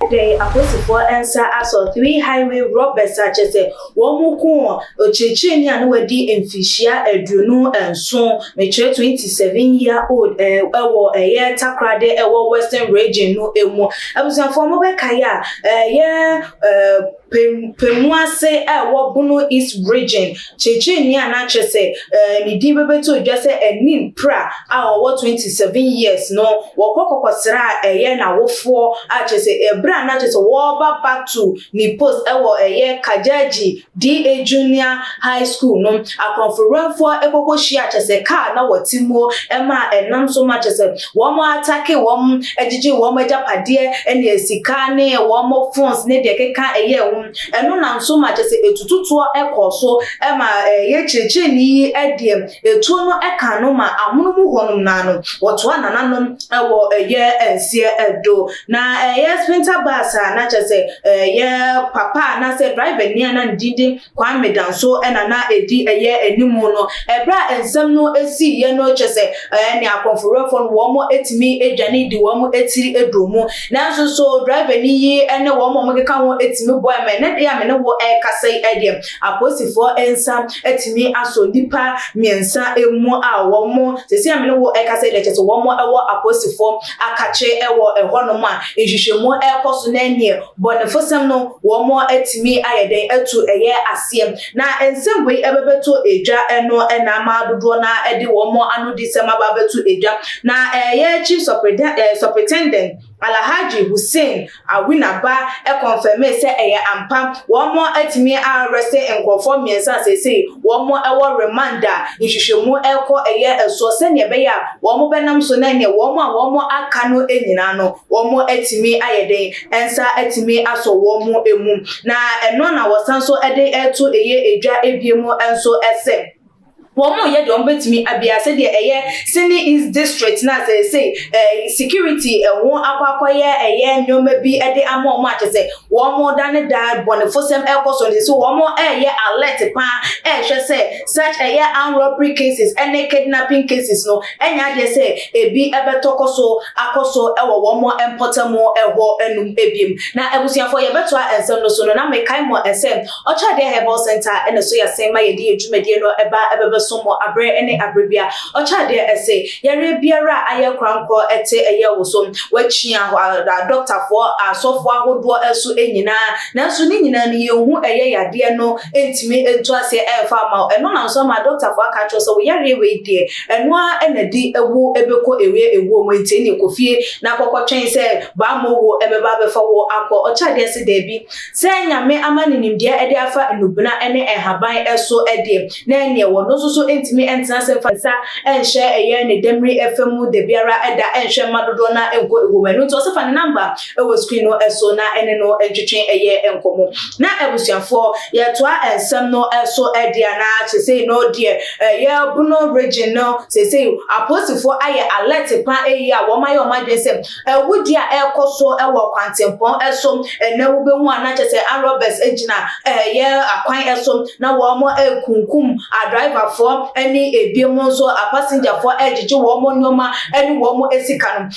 They apostle answer as or 3 highway robbers such as a woman corn or Chechenia and Wedi in Fishia, a Druno and son, mature 27-year-old, a year takrade, a western region, no emo. I was a former Kaya, Pemua say, Wabuno East region, Chechenia, and I say, Nidibato just a nin pra, our 27 years, no, Wakoko Sra, a year now for, I just say, a brand, not just a war back to ni post, a year Kajaji, DA Junior High School, no, a conference for Eko Shia, just a car, now what Timo, Emma, and none so much as a one more attack, one, a Gigi, one major padia, and a Sikane, one more phones, need a year. And no, so much as a tutua echo so Emma Cheni Edium, a tuno ecanoma, a munumu nano, what one ananum, a year and see a do. Now a year sprinter bassa, not just a year papa, not say driver near and didi, Kwame down so and a year a new mono, a bra and some no a see, ye no just say, any a conference from one more at me, a Janny, the one more at a domo. Now so driver ye and a woman make a it's me boy, man. I know what I can say. Idiom. A post for ensam at me as so deeper, miensa a more hour more. The same know what I can say that just one more hour a post for a catch a one of my. If you should more air cost near, but the first time no one more at me I day to a year as him. Now in some way ever to a jar and no and Amadu Dona Eddie one more anno December to a jar. Now a year chief superintendent Alhaji Hussein a winner bar a confirm say a ampa one more at me arrested and conform me as say one more hour reminder you should more elko a year and so send your bear one more benam so nany one more akano eninano one more at me a day and sa at me as so one more emu na and none I was so a day to a year a jar a bimo and so as say one more year don't bet me abia said a year Sydney East District na say security one aqua a year no maybe a day more much say one more than that one for some elcos on this so one more a year alert pan say such a year armed robbery cases and kidnapping cases no and ya say a be ebe tokoso akoso one more important more enum ebiem na ebusia for ye beto ensem no so no na me kai mo ensem ocha de herbal center and so ya say my ye dwumade no eba somo abre ene abrebia ocha de ese yare biara aye kranko ete eye wosom wachia ho doctor for asofo ahodo esu enyina nanso ni nyina ni yehu eye yade no entimi entu ase efa ma eno na so ma doctor for aka cho so yare we die eno a enadi ewu ebeko ewu mo enti ni kofie na kokotwen se ba mo wo ebeba befa wo akọ ocha de ese de bi se nyame amanenim de ede afa enubuna ene ehaban eso ede na ene wo no so entimi entina se fansa enhye eye ne demri fm de biara eda enhye madodo na enko egomanu to so fa number ewo screen no eso na ene no entwetwen eye enkomo na ebusuafo ye toa ensem no eso edia na say no dear ye buno region no say apostle aye alert pan eye a wo maye o madwe se wudi a ekoso ewo kwantempon eso na wo be hu ana che say arobes ejina ye akwan eso na wo mo ekunkum a driver for any ebiemo so a passenger for ejiji wo mo nyoma any wo mo esika no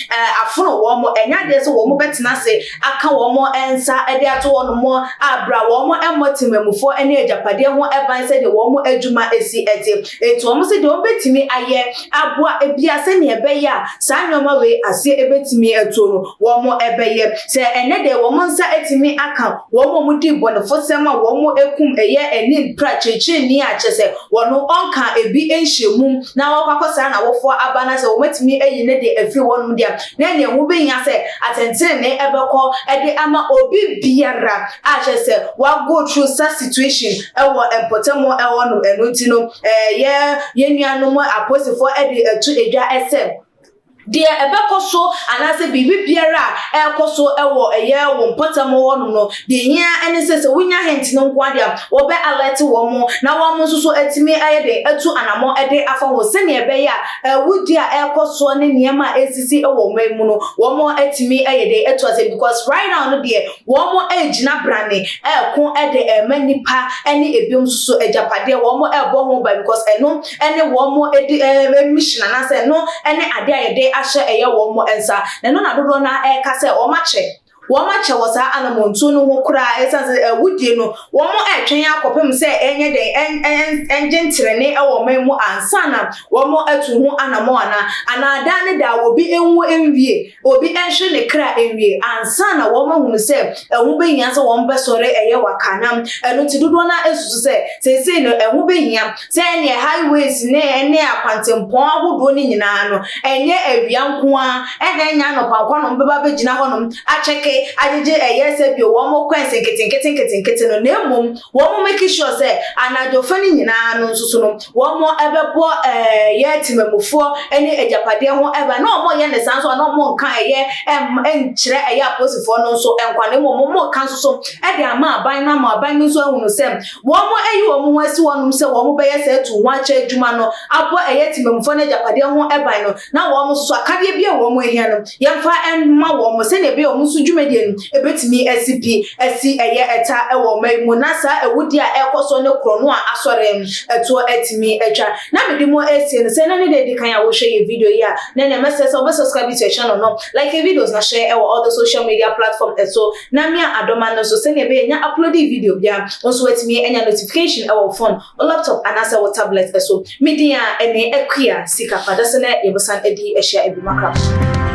afono wo mo enya de so wo mo betina se aka wo mo ensa ede ato wo no mo abra wo mo emotimemu for any ejapade ho eban se de wo mo adwuma esi ete etu wo mo se de wo betimi aye aboa ebia se ne ebeya sa nyoma we ase ebetimi eto no wo mo ebeye se ene de wo mo nsa etimi aka wo mo mudi bonefo sema wo mo ekum eye eni pracheche ni a chese wo no onka ebi enhyemum na wakwakosa na wofo abana se wo matimi eyi ne de afiri wonum dia na ne hu benya se atentene ne ebekọ ede ama obi biara a chese wa go through such situation ewo empotemo ewo no enoti no ye nuanom apostle ede etu edwa ese dia ebekoso anase bibi biara ekoso ewo eye wo mpotamo wonu no de hia ene sese wunya hent no nkwa dia wo be alert wo mo na wo mo so etimi aye de etu anamo ede afa wo se ne ebe ya wudi a ekoso ne niema esisi ewo memu no wo mo etimi aye de etu ase because right now no de wo mo ejina brane ekon ede emanipa ene ebiom so ejapade wo mo ebo ho ba because eno ene wo mo edi mission anase no ene ade aye de ahye eye wo mo ensa na no na dodo na ka se o ma che wo ma che wo sa anamontu no ho kura esanse awudie no wo mo etwen akopem se enye den engentrene e wo man mu ansana wo mo atu ho anamo ana ada ne da obi enwu enwie obi enhwe ne kra enwie ansana wo mo hunu se ehu behia se wo mbesore eye wakanam eno ti dodo na esusu se no ehu behia se ne highways ne akwantempon ahodo ni nyina no enye awia nko a enya no pankwa no mbeba begina honom acheke ajeje eye se bi wo mo kwense nkete no nemom wo mo make sure se anajo fani nyina no nsusu no wo mo ebebo ye timemufo ene ejapade ho eba na omo ye ne sanso na omo nka eye enkyere eye aposifo no nso enkwane mo kan so e de ama aban na ma aban nso ahunu se wo mo eyi wo mo wasi wonum se wo mo be ye se tu ho acha adwuma no abo eye timemufo na ejapade ho eba no na wo mo so akade bia wo mo ehia no yemfa enma wo mo se ne bia wo mo so dwumadie no ebetimi esi eye eta e wo mai mu na sa ewudi a ekoso ne krono a asore eto etimi etwa na medimo esi no se na ne de kan ya wo hwe ye video ya na ne message so be subscribe to channel no like videos na share all the social media platform so na me adoma no so se ne be nya upload video bia also etimi enya notification e wo phone or laptop anasa wo tablet so media ene equia sika pada se na ye bosan edi ehia ebi makra